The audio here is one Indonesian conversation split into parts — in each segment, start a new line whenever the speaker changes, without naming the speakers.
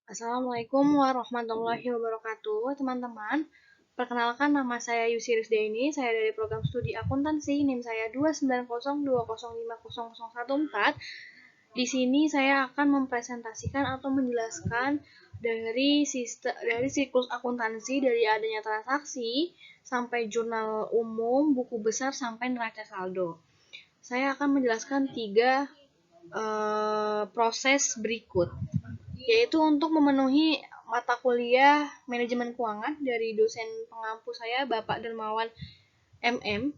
Assalamualaikum warahmatullahi wabarakatuh, teman-teman. Perkenalkan, nama saya Yusiris Deni. Saya dari program studi akuntansi. NIM saya 290205014. Di sini saya akan mempresentasikan atau menjelaskan dari siklus akuntansi, dari adanya transaksi sampai jurnal umum, buku besar sampai neraca saldo. Saya akan menjelaskan tiga proses berikut, yaitu untuk memenuhi mata kuliah manajemen keuangan dari dosen pengampu saya, Bapak Dermawan MM,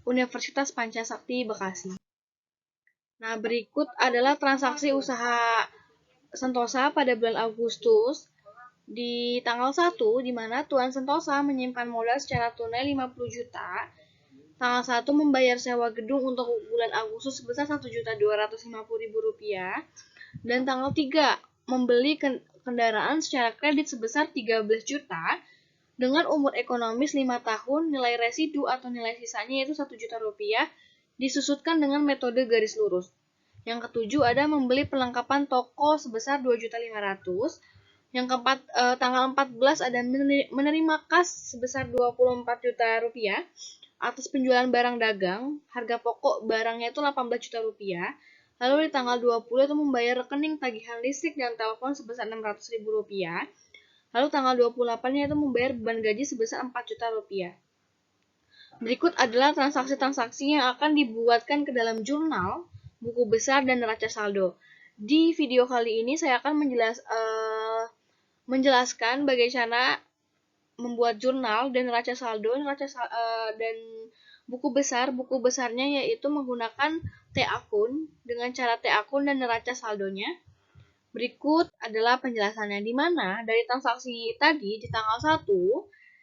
Universitas Pancasakti Bekasi. Nah, berikut adalah transaksi usaha Sentosa pada bulan Agustus di tanggal 1, di mana Tuan Sentosa menyimpan modal secara tunai 50 juta. Tanggal 1 membayar sewa gedung untuk bulan Agustus sebesar Rp1.250.000. Dan tanggal 3 membeli kendaraan secara kredit sebesar 13 juta dengan umur ekonomis 5 tahun, nilai residu atau nilai sisanya yaitu 1 juta rupiah, disusutkan dengan metode garis lurus. Yang ketujuh ada membeli perlengkapan toko sebesar 2.500.000. Yang keempat, tanggal 14 ada menerima kas sebesar 24 juta rupiah atas penjualan barang dagang. Harga pokok barangnya itu 18 juta rupiah. Lalu di tanggal 20 itu membayar rekening tagihan listrik dan telepon sebesar 600.000 rupiah. Lalu tanggal 28-nya itu membayar beban gaji sebesar 4 juta rupiah. Berikut adalah transaksi-transaksi yang akan dibuatkan ke dalam jurnal, buku besar, dan neraca saldo. Di video kali ini saya akan menjelaskan bagaimana membuat jurnal dan neraca saldo, dan buku besar. Buku besarnya yaitu menggunakan T-akun dengan cara T-akun dan neraca saldonya. Berikut adalah penjelasannya, di mana dari transaksi tadi di tanggal 1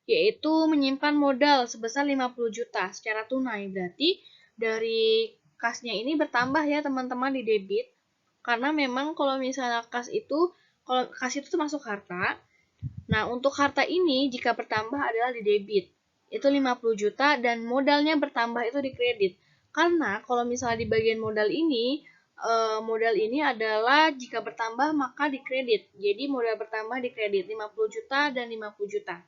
yaitu menyimpan modal sebesar 50 juta secara tunai. Berarti dari kasnya ini bertambah ya teman-teman di debit. Karena memang kalau misalnya kas itu termasuk harta. Nah, untuk harta ini jika bertambah adalah di debit. Itu 50 juta dan modalnya bertambah itu di kredit. Karena kalau misalnya di bagian modal ini adalah jika bertambah maka di kredit. Jadi modal bertambah di kredit 50 juta dan 50 juta.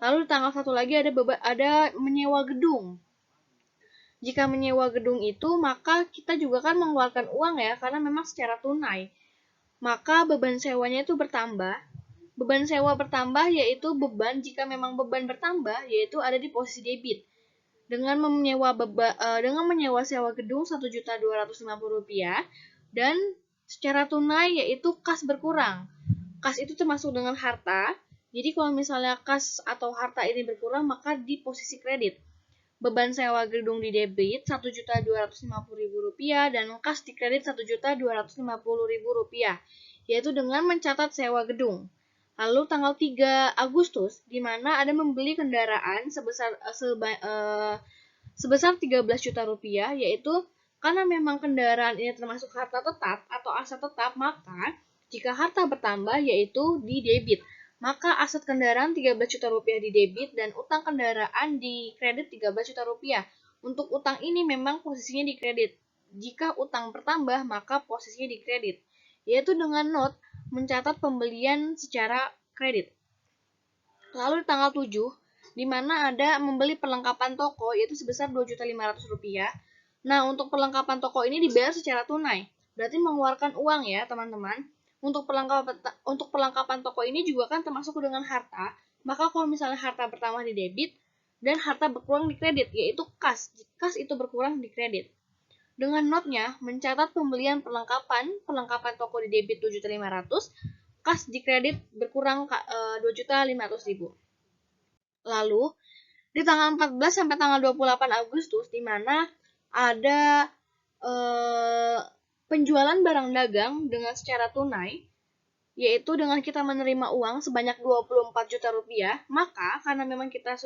Lalu di tanggal 1 lagi ada menyewa gedung. Jika menyewa gedung itu maka kita juga kan mengeluarkan uang ya, karena memang secara tunai. Maka beban sewanya itu bertambah. Beban sewa bertambah yaitu beban jika memang beban bertambah yaitu ada di posisi debit. Dengan menyewa sewa gedung Rp1.250.000 dan secara tunai yaitu kas berkurang. Kas itu termasuk dengan harta. Jadi kalau misalnya kas atau harta ini berkurang maka di posisi kredit. Beban sewa gedung di debit Rp1.250.000 dan kas di kredit Rp1.250.000, yaitu dengan mencatat sewa gedung. Lalu tanggal 3 Agustus, di mana ada membeli kendaraan sebesar 13 juta rupiah, yaitu karena memang kendaraan ini termasuk harta tetap atau aset tetap, maka jika harta bertambah yaitu di debit. Maka aset kendaraan 13 juta rupiah di debit dan utang kendaraan di kredit 13 juta rupiah. Untuk utang ini memang posisinya di kredit. Jika utang bertambah maka posisinya di kredit, yaitu dengan not mencatat pembelian secara kredit. Lalu di tanggal 7, di mana ada membeli perlengkapan toko yaitu sebesar Rp2.500.000. Nah, untuk perlengkapan toko ini dibayar secara tunai. Berarti mengeluarkan uang ya, teman-teman. Untuk perlengkapan toko ini juga kan termasuk dengan harta. Maka kalau misalnya harta bertambah di debit dan harta berkurang di kredit, yaitu kas. Kas itu berkurang di kredit. Dengan notnya mencatat pembelian perlengkapan toko di debit 7.500, kas di kredit berkurang 2.500.000. Lalu di tanggal 14 sampai tanggal 28 Agustus di mana ada penjualan barang dagang dengan secara tunai, yaitu dengan kita menerima uang sebanyak 24 juta rupiah. Maka karena memang kita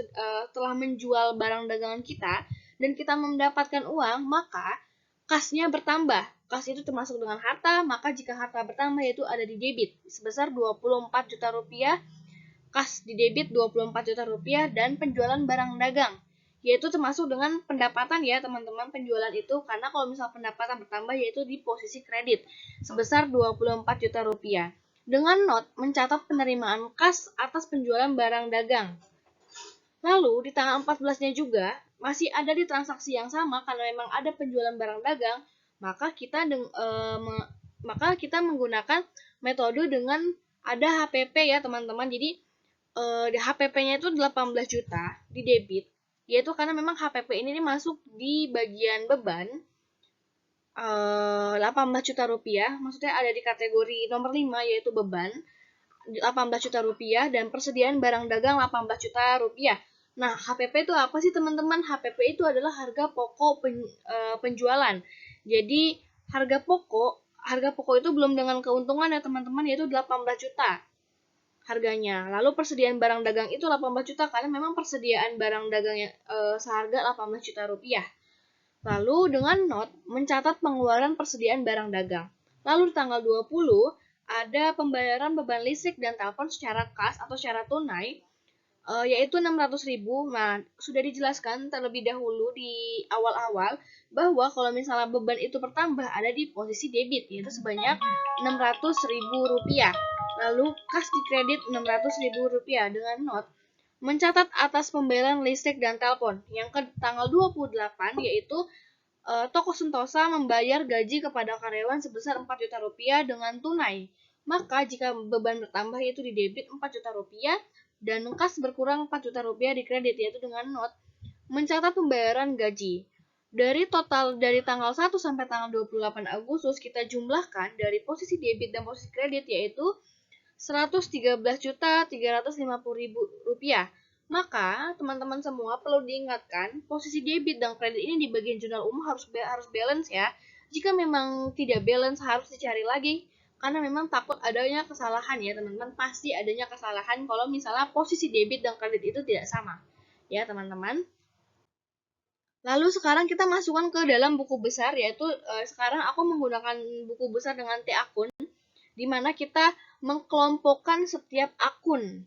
telah menjual barang dagangan kita dan kita mendapatkan uang, maka kasnya bertambah. Kas itu termasuk dengan harta, maka jika harta bertambah yaitu ada di debit sebesar 24 juta rupiah, kas di debit 24 juta rupiah, dan penjualan barang dagang yaitu termasuk dengan pendapatan ya teman-teman, penjualan itu karena kalau misal pendapatan bertambah yaitu di posisi kredit sebesar 24 juta rupiah. dengan not mencatat penerimaan kas atas penjualan barang dagang. Lalu di tanggal 14-nya juga masih ada di transaksi yang sama karena memang ada penjualan barang dagang, maka kita menggunakan metode dengan ada HPP ya teman-teman. Jadi di HPP-nya itu 18 juta di debit, yaitu karena memang HPP ini masuk di bagian beban 18 juta rupiah, maksudnya ada di kategori nomor 5 yaitu beban 18 juta rupiah dan persediaan barang dagang 18 juta rupiah. Nah, HPP itu apa sih teman-teman? HPP itu adalah harga pokok penjualan. Jadi, harga pokok itu belum dengan keuntungan ya teman-teman, yaitu 18 juta harganya. Lalu persediaan barang dagang itu 18 juta karena memang persediaan barang dagang seharga 18 juta rupiah. Lalu dengan not mencatat pengeluaran persediaan barang dagang. Lalu di tanggal 20 ada pembayaran beban listrik dan telepon secara kas atau secara tunai, yaitu 600.000. Nah, sudah dijelaskan terlebih dahulu di awal-awal bahwa kalau misalnya beban itu bertambah ada di posisi debit, yaitu sebanyak 600.000 rupiah. Lalu kas di kredit 600.000 rupiah dengan not mencatat atas pembayaran listrik dan telepon. Yang ke tanggal 28 yaitu Toko Sentosa membayar gaji kepada karyawan sebesar 4 juta rupiah dengan tunai. Maka jika beban bertambah yaitu di debit 4 juta rupiah dan kas berkurang 4 juta rupiah di kredit yaitu dengan not mencatat pembayaran gaji. Dari tanggal 1 sampai tanggal 28 Agustus kita jumlahkan dari posisi debit dan posisi kredit yaitu 113.350.000 rupiah. Maka, teman-teman semua perlu diingatkan, posisi debit dan kredit ini di bagian jurnal umum harus balance ya. Jika memang tidak balance, harus dicari lagi. Karena memang takut adanya kesalahan ya, teman-teman. Pasti adanya kesalahan kalau misalnya posisi debit dan kredit itu tidak sama. Ya, teman-teman. Lalu sekarang kita masukkan ke dalam buku besar, yaitu sekarang aku menggunakan buku besar dengan T akun, di mana kita mengkelompokkan setiap akun.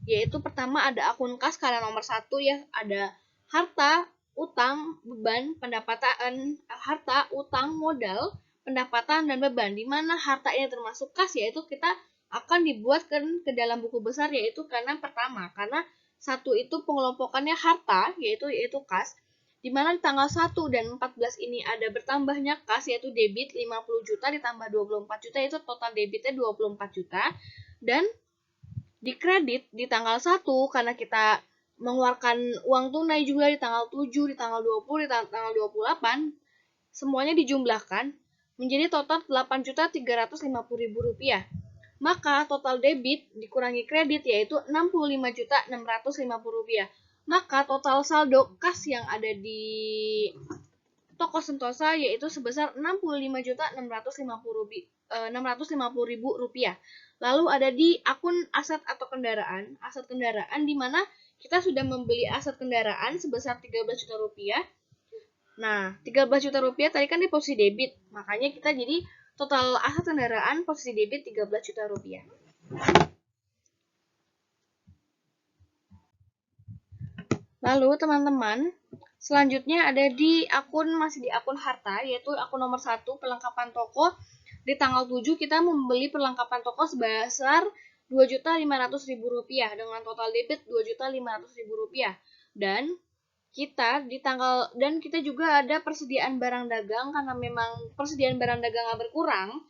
Yaitu pertama ada akun kas karena nomor 1 ya, ada harta, utang, beban, pendapatan, harta, utang, modal, pendapatan, dan beban. Di mana harta ini termasuk kas, yaitu kita akan dibuatkan ke dalam buku besar, yaitu karena pertama, karena satu itu pengelompokannya harta, yaitu kas, di mana di tanggal 1 dan 14 ini ada bertambahnya kas, yaitu debit 50 juta ditambah 24 juta, itu total debitnya 24 juta. Dan di kredit di tanggal 1 karena kita mengeluarkan uang tunai juga di tanggal 7, di tanggal 20, di tanggal 28, semuanya dijumlahkan menjadi total 8.350.000 rupiah. Maka total debit dikurangi kredit yaitu 65.650.000 rupiah. Maka total saldo kas yang ada di Toko Sentosa yaitu sebesar 65.650.000 rupiah. Lalu ada di akun aset atau kendaraan, di mana kita sudah membeli aset kendaraan sebesar 13 juta rupiah. Nah, 13 juta rupiah tadi kan di posisi debit, makanya kita jadi total aset kendaraan posisi debit 13 juta rupiah. Lalu teman-teman, selanjutnya ada masih di akun harta, yaitu akun nomor 1 perlengkapan toko. Di tanggal 7 kita membeli perlengkapan toko sebesar 2.500.000 rupiah dengan total debit 2.500.000 rupiah. Dan kita juga ada persediaan barang dagang karena memang persediaan barang dagang berkurang,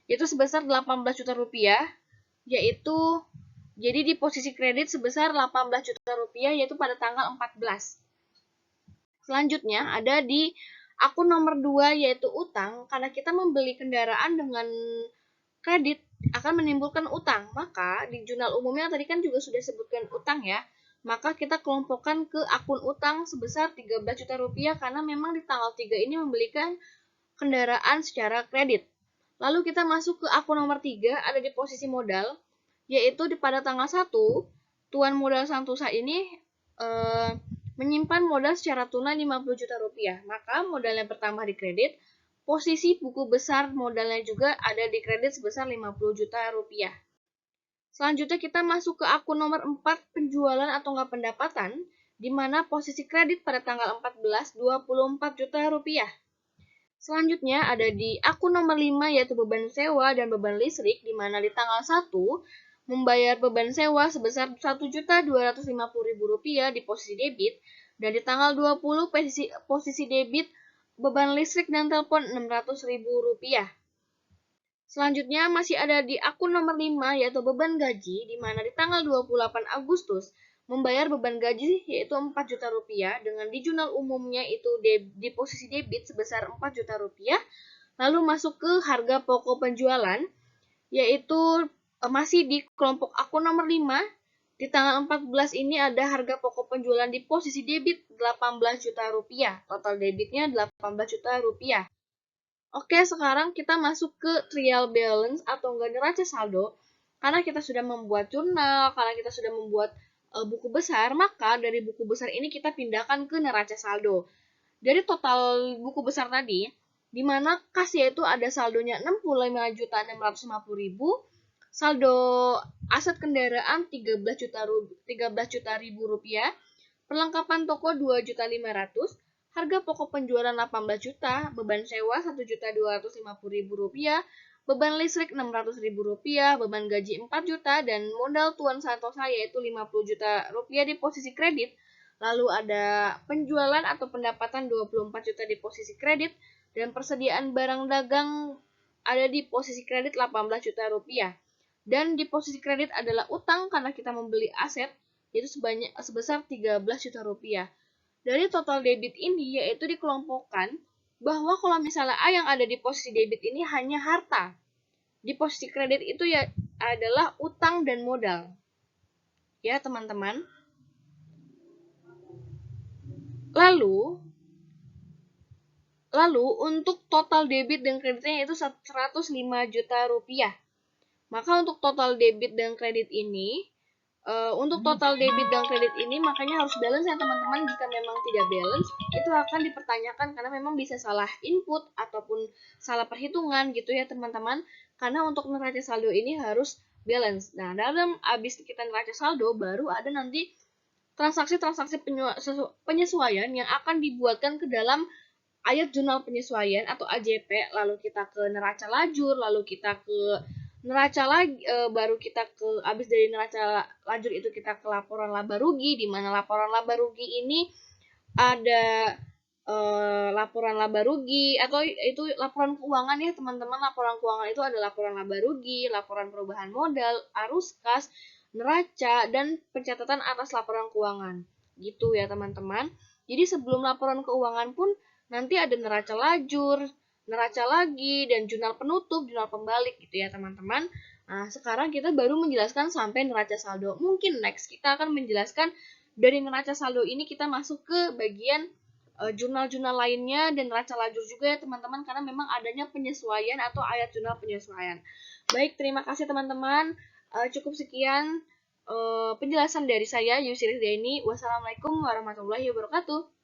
itu sebesar 18 juta rupiah, yaitu jadi di posisi kredit sebesar 18 juta rupiah yaitu pada tanggal 14. Selanjutnya ada di akun nomor 2 yaitu utang, karena kita membeli kendaraan dengan kredit akan menimbulkan utang. Maka di jurnal umumnya tadi kan juga sudah sebutkan utang ya. Maka kita kelompokkan ke akun utang sebesar 13 juta rupiah karena memang di tanggal 3 ini membelikan kendaraan secara kredit. Lalu kita masuk ke akun nomor 3 ada di posisi modal, yaitu pada tanggal 1 tuan modal Santosa ini menyimpan modal secara tunai 50 juta rupiah. Maka modalnya bertambah di kredit, posisi buku besar modalnya juga ada di kredit sebesar 50 juta rupiah. Selanjutnya kita masuk ke akun nomor 4 penjualan atau enggak pendapatan, di mana posisi kredit pada tanggal 14 24 juta rupiah. Selanjutnya ada di akun nomor 5 yaitu beban sewa dan beban listrik, di mana di tanggal 1 membayar beban sewa sebesar Rp1.250.000 di posisi debit, dan di tanggal 20 posisi debit beban listrik dan telepon Rp600.000. Selanjutnya masih ada di akun nomor 5 yaitu beban gaji, di mana di tanggal 28 Agustus membayar beban gaji yaitu Rp4.000.000 dengan di jurnal umumnya itu di posisi debit sebesar Rp4.000.000. Lalu masuk ke harga pokok penjualan yaitu masih di kelompok akun nomor 5. Di tanggal 14 ini ada harga pokok penjualan di posisi debit Rp18.000.000. Total debitnya Rp18.000.000. Oke, sekarang kita masuk ke trial balance atau enggak neraca saldo. Karena kita sudah membuat jurnal, karena kita sudah membuat buku besar, maka dari buku besar ini kita pindahkan ke neraca saldo. Dari total buku besar tadi, di mana kas yaitu ada saldonya Rp65.650.000, saldo aset kendaraan Rp13 juta, perlengkapan toko Rp2.500.000, harga pokok penjualan 18 juta, beban sewa Rp1.250.000, beban listrik Rp600.000, beban gaji 4 juta, dan modal Tuan Santosa yaitu Rp50 juta di posisi kredit. Lalu ada penjualan atau pendapatan 24 juta di posisi kredit, dan persediaan barang dagang ada di posisi kredit 18 juta rupiah. Dan di posisi kredit adalah utang karena kita membeli aset yaitu sebesar 13 juta rupiah. Dari total debit ini yaitu dikelompokkan bahwa kalau misalnya A yang ada di posisi debit ini hanya harta. Di posisi kredit itu ya adalah utang dan modal. Ya, teman-teman. Lalu untuk total debit dan kreditnya itu 105 juta rupiah. Maka untuk total debit dan kredit ini makanya harus balance ya teman-teman. Jika memang tidak balance, itu akan dipertanyakan karena memang bisa salah input ataupun salah perhitungan gitu ya teman-teman. Karena untuk neraca saldo ini harus balance. Nah, dalam habis kita neraca saldo baru ada nanti transaksi-transaksi penyesuaian yang akan dibuatkan ke dalam ayat jurnal penyesuaian atau AJP, lalu kita ke neraca lajur, lalu kita ke neraca lagi, baru kita ke habis dari neraca lajur itu kita ke laporan laba rugi, di mana laporan laba rugi ini ada laporan laba rugi atau itu laporan keuangan ya teman-teman. Laporan keuangan itu ada laporan laba rugi, laporan perubahan modal, arus kas, neraca, dan pencatatan atas laporan keuangan. Gitu ya teman-teman. Jadi sebelum laporan keuangan pun nanti ada neraca lajur, neraca lagi, dan jurnal penutup, jurnal pembalik gitu ya teman-teman. Nah, sekarang kita baru menjelaskan sampai neraca saldo. Mungkin next kita akan menjelaskan dari neraca saldo ini kita masuk ke bagian jurnal-jurnal lainnya dan neraca lajur juga ya teman-teman, karena memang adanya penyesuaian atau ayat jurnal penyesuaian. Baik, terima kasih teman-teman. Cukup sekian penjelasan dari saya, Yusri Rizdaini. Wassalamualaikum warahmatullahi wabarakatuh.